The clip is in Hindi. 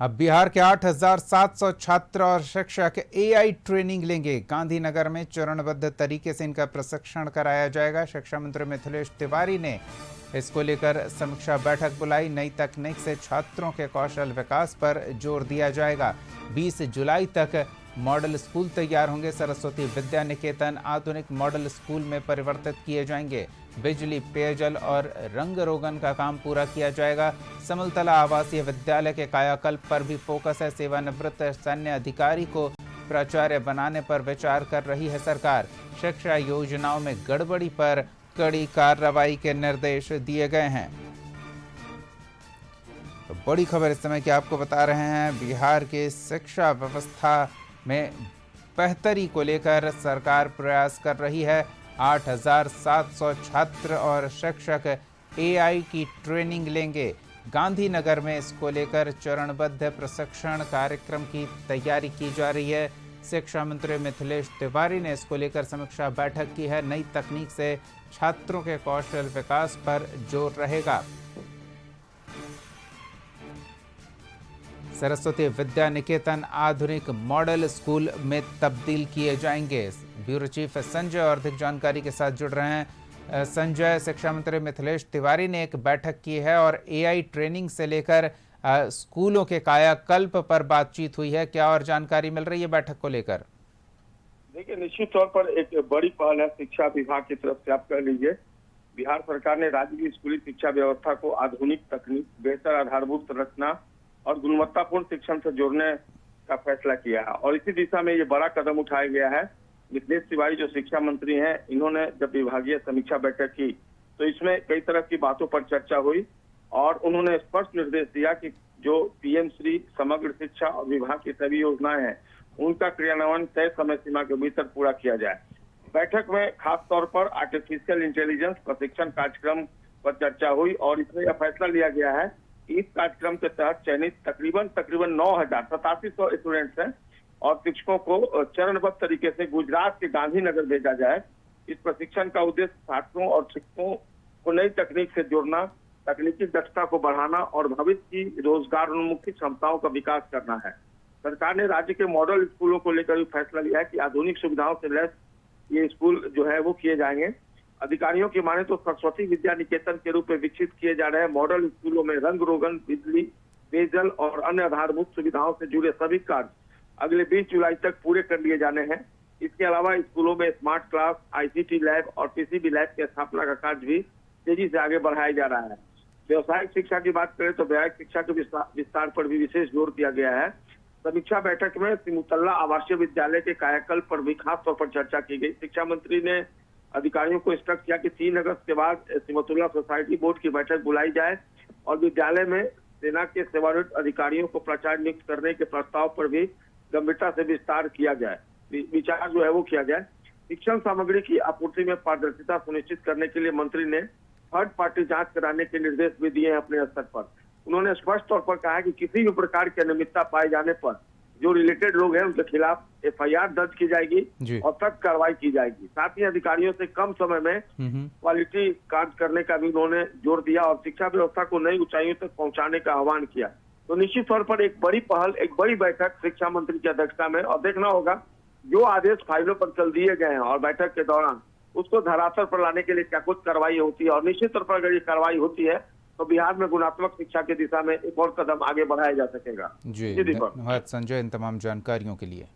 अब बिहार के 8,700 छात्र और शिक्षक एआई ट्रेनिंग लेंगे। गांधीनगर में चरणबद्ध तरीके से इनका प्रशिक्षण कराया जाएगा। शिक्षा मंत्री मिथिलेश तिवारी ने इसको लेकर समीक्षा बैठक बुलाई। नई तकनीक से छात्रों के कौशल विकास पर जोर दिया जाएगा। 20 जुलाई तक मॉडल स्कूल तैयार होंगे। सरस्वती विद्या निकेतन आधुनिक मॉडल स्कूल में परिवर्तित किए जाएंगे। बिजली, पेयजल और रंग रोगन का काम पूरा किया जाएगा। समलतला आवासीय विद्यालय के कायाकल्प पर भी फोकस है। सेवानिवृत्त सैन्य अधिकारी को प्राचार्य बनाने पर विचार कर रही है सरकार। शिक्षा योजनाओं में गड़बड़ी पर कड़ी कार्रवाई के निर्देश दिए गए हैं। तो बड़ी खबर इस समय की आपको बता रहे हैं। बिहार के शिक्षा व्यवस्था में बेहतरी को लेकर सरकार प्रयास कर रही है। 8,700 छात्र और शिक्षक एआई की ट्रेनिंग लेंगे। गांधीनगर में इसको लेकर चरणबद्ध प्रशिक्षण कार्यक्रम की तैयारी की जा रही है। शिक्षा मंत्री मिथिलेश तिवारी ने इसको लेकर समीक्षा बैठक की है। नई तकनीक से छात्रों के कौशल विकास पर जोर रहेगा। सरस्वती विद्या निकेतन आधुनिक मॉडल स्कूल में तब्दील किए जाएंगे। ब्यूरो चीफ संजय और अधिक जानकारी के साथ जुड़ रहे हैं। संजय, शिक्षा मंत्री मिथिलेश तिवारी ने एक बैठक की है और एआई ट्रेनिंग से लेकर स्कूलों के कायाकल्प पर बातचीत हुई है। क्या और जानकारी मिल रही है बैठक को लेकर? देखिए, निश्चित तौर पर एक बड़ी पहल है शिक्षा विभाग की तरफ से। आप कह लीजिए, बिहार सरकार ने राज्य की स्कूली शिक्षा व्यवस्था को आधुनिक तकनीक, बेहतर आधारभूत संरचना और गुणवत्तापूर्ण शिक्षण से जोड़ने का फैसला किया है और इसी दिशा में ये बड़ा कदम उठाया गया है। मिथिलेश तिवारी जो शिक्षा मंत्री हैं, इन्होंने जब विभागीय समीक्षा बैठक की तो इसमें कई तरह की बातों पर चर्चा हुई और उन्होंने स्पष्ट निर्देश दिया कि जो पीएम श्री समग्र शिक्षा और विभाग की सभी योजनाएं हैं, उनका क्रियान्वयन तय समय सीमा के भीतर पूरा किया जाए। बैठक में खास तौर पर आर्टिफिशियल इंटेलिजेंस प्रशिक्षण कार्यक्रम पर चर्चा हुई और इसमें यह फैसला लिया गया है कि इस कार्यक्रम के तहत चयनित तकरीबन 9,8700 स्टूडेंट्स हैं और शिक्षकों को चरणबद्ध तरीके से गुजरात के गांधीनगर भेजा जाए। इस प्रशिक्षण का उद्देश्य छात्रों और शिक्षकों को नई तकनीक से जोड़ना, तकनीकी दक्षता को बढ़ाना और भविष्य की रोजगार उन्मुखी क्षमताओं का विकास करना है। सरकार ने राज्य के मॉडल स्कूलों को लेकर भी फैसला लिया है कि आधुनिक सुविधाओं से लैस ये स्कूल जो है वो किए जाएंगे। अधिकारियों की माने तो सरस्वती विद्या निकेतन के रूप में विकसित किए जा रहे मॉडल स्कूलों में रंग रोगन, बिजली, पेयजल और अन्य आधारभूत सुविधाओं से जुड़े सभी कार्य अगले 20 जुलाई तक पूरे कर लिए जाने हैं। इसके अलावा स्कूलों में स्मार्ट क्लास, आईसीटी लैब और पीसीबी लैब की स्थापना का कार्य भी तेजी से आगे बढ़ाया जा रहा है। व्यवसायिक शिक्षा की बात करें तो व्यावसायिक शिक्षा के विस्तार पर भी विशेष जोर दिया गया है। समीक्षा बैठक में सिमुतल्ला आवासीय विद्यालय के कायाकल्प पर भी खास तौर पर चर्चा की गई। शिक्षा मंत्री ने अधिकारियों को इंस्ट्रक्ट किया कि 3 अगस्त के बाद सिमुतल्ला सोसाइटी बोर्ड की बैठक बुलाई जाए और विद्यालय में सेना के सेवानिवृत्त अधिकारियों को प्राचार्य नियुक्त करने के प्रस्ताव पर भी गंभीरता से विस्तार किया जाए, विचार जो है वो किया जाए। शिक्षण सामग्री की आपूर्ति में पारदर्शिता सुनिश्चित करने के लिए मंत्री ने थर्ड पार्टी जांच कराने के निर्देश भी दिए हैं अपने स्तर पर। उन्होंने स्पष्ट तौर पर कहा कि किसी भी प्रकार की अनियमितता पाए जाने पर जो रिलेटेड लोग हैं उनके खिलाफ एफआईआर दर्ज की जाएगी और सख्त कार्रवाई की जाएगी। साथ ही अधिकारियों से कम समय में क्वालिटी कार्य करने का भी उन्होंने जोर दिया और शिक्षा व्यवस्था को नई ऊंचाइयों तक पहुंचाने का आह्वान किया। तो निश्चित तौर पर एक बड़ी पहल, एक बड़ी बैठक शिक्षा मंत्री की अध्यक्षता में, और देखना होगा जो आदेश फाइलों पर चल दिए गए हैं और बैठक के दौरान उसको धरातल पर लाने के लिए क्या कुछ कार्रवाई होती है। और निश्चित तौर पर अगर ये कार्रवाई होती है तो बिहार में गुणात्मक शिक्षा की दिशा में एक और कदम आगे बढ़ाया जा सकेगा। जी, धन्यवाद संजय इन तमाम जानकारियों के लिए।